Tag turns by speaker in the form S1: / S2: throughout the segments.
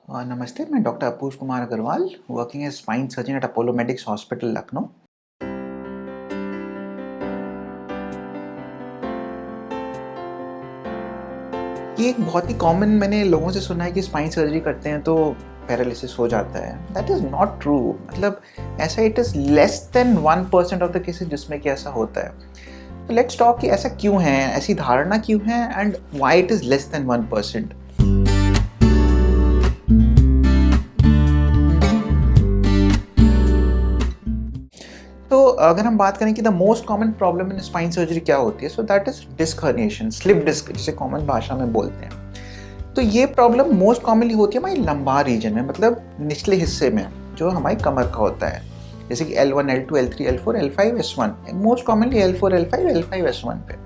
S1: नमस्ते, मैं doctor Apurva Kumar Agrawal, working as spine surgeon at Apollo Medics hospital, Lucknow. ये एक बहुत ही कॉमन मैंने लोगों से सुना है कि स्पाइन सर्जरी करते हैं तो पैरालिसिस हो जाता है। That is not true. मतलब ऐसा it is less than 1% of the cases जिसमें कि ऐसा होता है। तो लेट्स टॉक कि ऐसा क्यों है, ऐसी धारणा क्यों है and why it is less than 1%। तो अगर हम बात करें कि the most common problem in spine surgery क्या होती है, so that is disc herniation, slip disc जिसे कॉमन भाषा में बोलते हैं। तो ये प्रॉब्लम मोस्ट कॉमनली होती है हमारी लंबार रीजन में, मतलब निचले हिस्से में जो हमारी कमर का होता है, जैसे कि L1, L2, L3, L4, L5, S1, most commonly L4, L5, L5, S1 पे।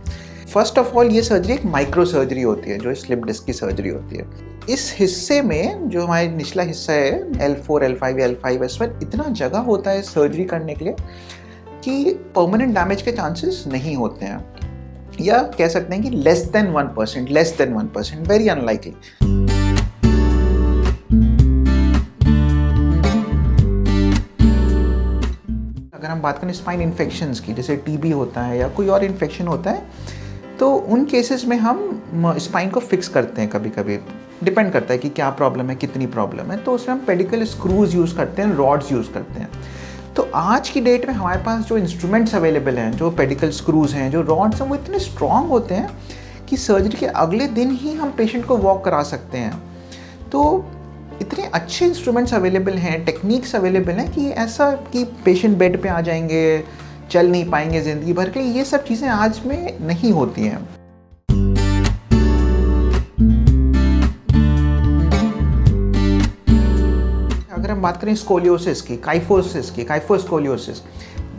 S1: फर्स्ट ऑफ ऑल ये सर्जरी एक माइक्रो सर्जरी होती है जो स्लिप डिस्क की सर्जरी होती है। इस हिस्से में जो हमारे निचला हिस्सा है L4, L5, L5, S1, इतना जगह होता है सर्जरी करने के लिए कि परमानेंट डैमेज के चांसेस नहीं होते हैं, या कह सकते हैं कि लेस देन 1%, वेरी अनलाइकली। अगर हम बात करें स्पाइन इन्फेक्शंस की, जैसे टीबी होता है या कोई और इन्फेक्शन होता है, तो उन केसेस में हम स्पाइन को फिक्स करते हैं। कभी कभी डिपेंड करता है कि क्या प्रॉब्लम है, कितनी प्रॉब्लम है, तो उसमें हम पेडिकल स्क्रूज यूज़ करते हैं, रॉड्स यूज़ करते हैं। तो आज की डेट में हमारे पास जो इंस्ट्रूमेंट्स अवेलेबल हैं, जो पेडिकल स्क्रूज हैं, जो रॉड्स हैं, वो इतने स्ट्रॉन्ग होते हैं कि सर्जरी के अगले दिन ही हम पेशेंट को वॉक करा सकते हैं। तो इतने अच्छे इंस्ट्रूमेंट्स अवेलेबल हैं, टेक्निक्स अवेलेबल हैं कि ऐसा कि पेशेंट बेड पे आ जाएंगे, चल नहीं पाएंगे ज़िंदगी भर के लिए, ये सब चीज़ें आज में नहीं होती हैं। अगर हम बात करें स्कोलियोसिस की, काइफोस्कोलियोसिस,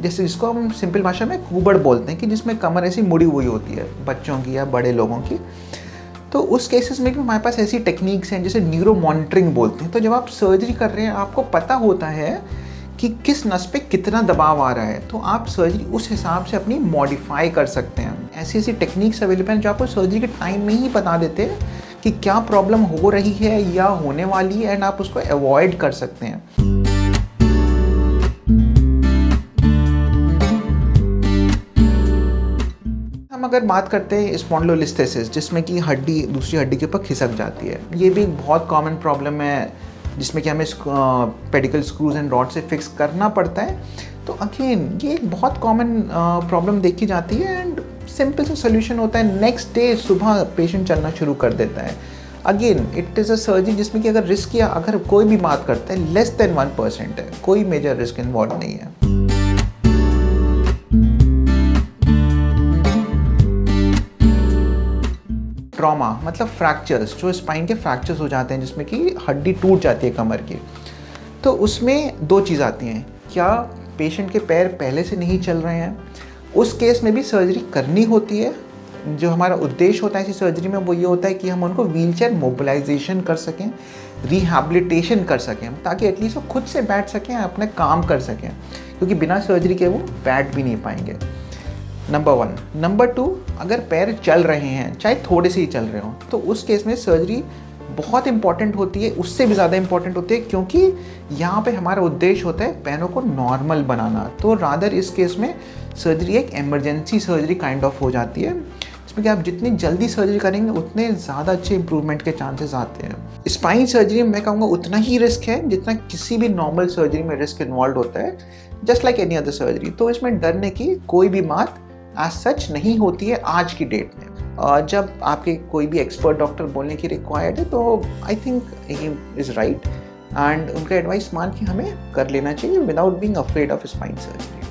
S1: जैसे जिसको हम सिंपल भाषा में कुबड़ बोलते हैं, कि जिसमें कमर ऐसी मुड़ी हुई होती है बच्चों की या बड़े लोगों की, तो उस केसेस में भी हमारे पास ऐसी टेक्निक्स हैं जिसे न्यूरो मॉनिटरिंग बोलते हैं। तो जब आप सर्जरी कर रहे हैं, आपको पता होता है कि किस नस पे कितना दबाव आ रहा है, तो आप सर्जरी उस हिसाब से अपनी मॉडिफाई कर सकते हैं। ऐसी ऐसी टेक्निक्स अवेलेबल हैं जो आपको सर्जरी के टाइम में ही बता देते हैं कि क्या प्रॉब्लम हो रही है या होने वाली है, एंड आप उसको अवॉइड कर सकते हैं। हम अगर बात करते हैं स्पॉन्डिलोलिस्थेसिस, जिसमें कि हड्डी दूसरी हड्डी के ऊपर खिसक जाती है, ये भी एक बहुत कॉमन प्रॉब्लम है जिसमें कि हमें पेडिकल स्क्रूज एंड रॉड से फिक्स करना पड़ता है। तो अगेन ये एक बहुत कॉमन प्रॉब्लम देखी जाती है, एंड सिंपल सा सोल्यूशन होता है, नेक्स्ट डे सुबह पेशेंट चलना शुरू कर देता है। Again it is a surgery जिसमें कि अगर रिस्क या अगर कोई भी बात करता है, लेस देन 1% है, कोई मेजर रिस्क इन्वॉल्व नहीं है। ट्रॉमा मतलब फ्रैक्चर्स, जो स्पाइन के फ्रैक्चर्स हो जाते हैं जिसमें कि हड्डी टूट जाती है कमर की, तो उसमें दो चीज़ आती हैं। क्या पेशेंट के पैर पहले से नहीं चल रहे हैं, उस केस में भी सर्जरी करनी होती है। जो हमारा उद्देश्य होता है इसी सर्जरी में वो ये होता है कि हम उनको व्हीलचेयर मोबिलाइजेशन कर सकें, रिहैबिलिटेशन कर सकें, ताकि एटलीस्ट वो खुद से बैठ सकें, अपने काम कर सकें, क्योंकि बिना सर्जरी के वो बैठ भी नहीं पाएंगे। नंबर 1। नंबर 2, अगर पैर चल रहे हैं, चाहे थोड़े से ही चल रहे हों, तो उस केस में सर्जरी बहुत इंपॉर्टेंट होती है, उससे भी ज़्यादा इंपॉर्टेंट होती है, क्योंकि यहाँ पे हमारा उद्देश्य होता है पैरों को नॉर्मल बनाना। तो रादर इस केस में सर्जरी एक इमरजेंसी सर्जरी काइंड ऑफ हो जाती है, इसमें कि आप जितनी जल्दी सर्जरी करेंगे उतने ज़्यादा अच्छे इंप्रूवमेंट के चांसेस आते हैं। स्पाइन सर्जरी में मैं कहूँगा उतना ही रिस्क है जितना किसी भी नॉर्मल सर्जरी में रिस्क इन्वॉल्व होता है, just like any other surgery. तो इसमें डरने की कोई भी बात एज सच नहीं होती है आज की डेट में। जब आपके कोई भी एक्सपर्ट डॉक्टर बोलने की रिक्वायर्ड है, तो I think he is right, and उनका एडवाइस मान के हमें कर लेना चाहिए without being afraid of spine surgery.